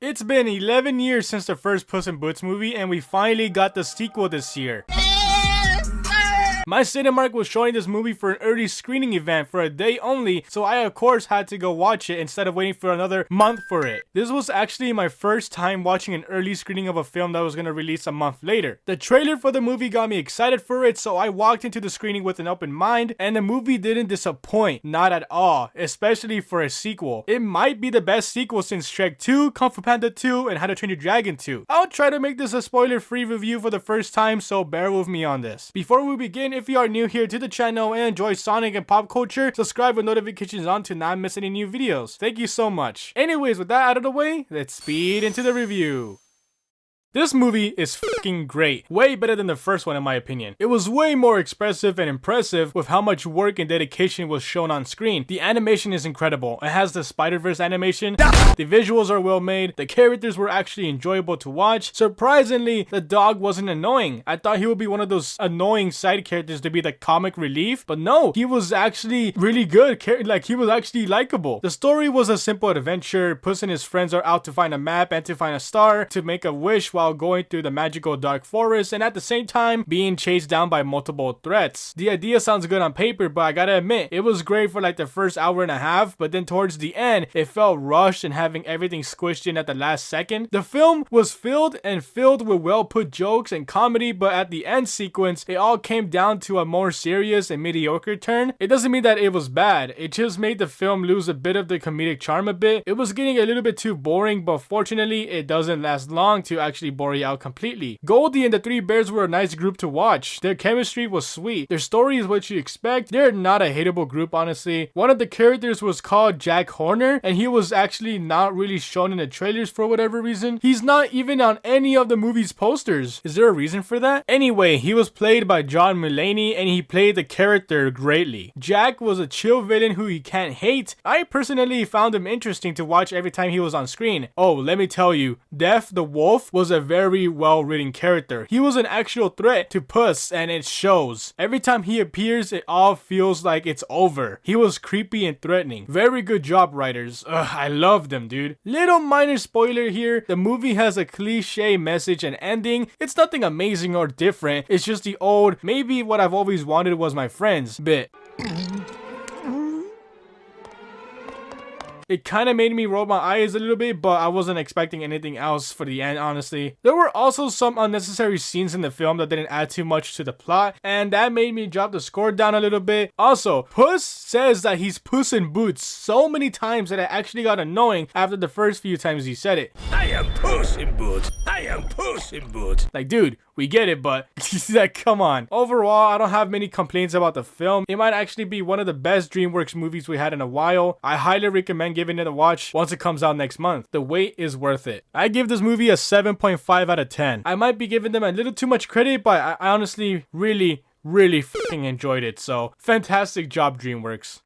It's been 11 years since the first Puss in Boots movie, and we finally got the sequel this year. My Cinemark was showing this movie for an early screening event for a day only, so I of course had to go watch it instead of waiting for another month for it. This was actually my first time watching an early screening of a film that was going to release a month later. The trailer for the movie got me excited for it, so I walked into the screening with an open mind, and the movie didn't disappoint, not at all, especially for a sequel. It might be the best sequel since Shrek 2, Kung Fu Panda 2, and How to Train Your Dragon 2. I'll try to make this a spoiler-free review for the first time, so bear with me on this. Before we begin, if you are new here to the channel and enjoy Sonic and pop culture, subscribe with notifications on to not miss any new videos. Thank you so much. Anyways, with that out of the way, let's speed into the review. This movie is fucking great. Way better than the first one in my opinion. It was way more expressive and impressive with how much work and dedication was shown on screen. The animation is incredible. It has the Spider-Verse animation. The visuals are well made. The characters were actually enjoyable to watch. Surprisingly, the dog wasn't annoying. I thought he would be one of those annoying side characters to be the comic relief, but no, he was actually really good. Like, he was actually likable. The story was a simple adventure. Puss and his friends are out to find a map and to find a star to make a wish while going through the magical dark forest, and at the same time being chased down by multiple threats. The idea sounds good on paper, but I gotta admit, it was great for like the first hour and a half, but then towards the end, it felt rushed and having everything squished in at the last second. The film was filled with well put jokes and comedy, but at the end sequence, it all came down to a more serious and mediocre turn. It doesn't mean that it was bad, it just made the film lose a bit of the comedic charm a bit. It was getting a little bit too boring, but fortunately, it doesn't last long to actually bore you out completely. Goldie and the Three Bears were a nice group to watch. Their chemistry was sweet. Their story is what you expect. They're not a hateable group, honestly. One of the characters was called Jack Horner, and he was actually not really shown in the trailers for whatever reason. He's not even on any of the movie's posters. Is there a reason for that? Anyway, he was played by John Mulaney, and he played the character greatly. Jack was a chill villain who you can't hate. I personally found him interesting to watch every time he was on screen. Oh, let me tell you, Death the Wolf was a very well-written character. He was an actual threat to Puss, and it shows. Every time he appears, it all feels like it's over. He was creepy and threatening. Very good job, writers. Ugh, I love them, dude. Little minor spoiler here, the movie has a cliche message and ending. It's nothing amazing or different. It's just the old, maybe what I've always wanted was my friends bit. It kind of made me roll my eyes a little bit, but I wasn't expecting anything else for the end, honestly. There were also some unnecessary scenes in the film that didn't add too much to the plot, and that made me drop the score down a little bit. Also, Puss says that he's Puss in Boots so many times that it actually got annoying after the first few times he said it. I am Puss in Boots. I am Puss in Boots. Like, dude, we get it, but like, come on. Overall, I don't have many complaints about the film. It might actually be one of the best DreamWorks movies we had in a while. I highly recommend giving it a watch once it comes out next month. The wait is worth it. I give this movie a 7.5 out of 10. I might be giving them a little too much credit, but I honestly really fucking enjoyed it. So, fantastic job, DreamWorks.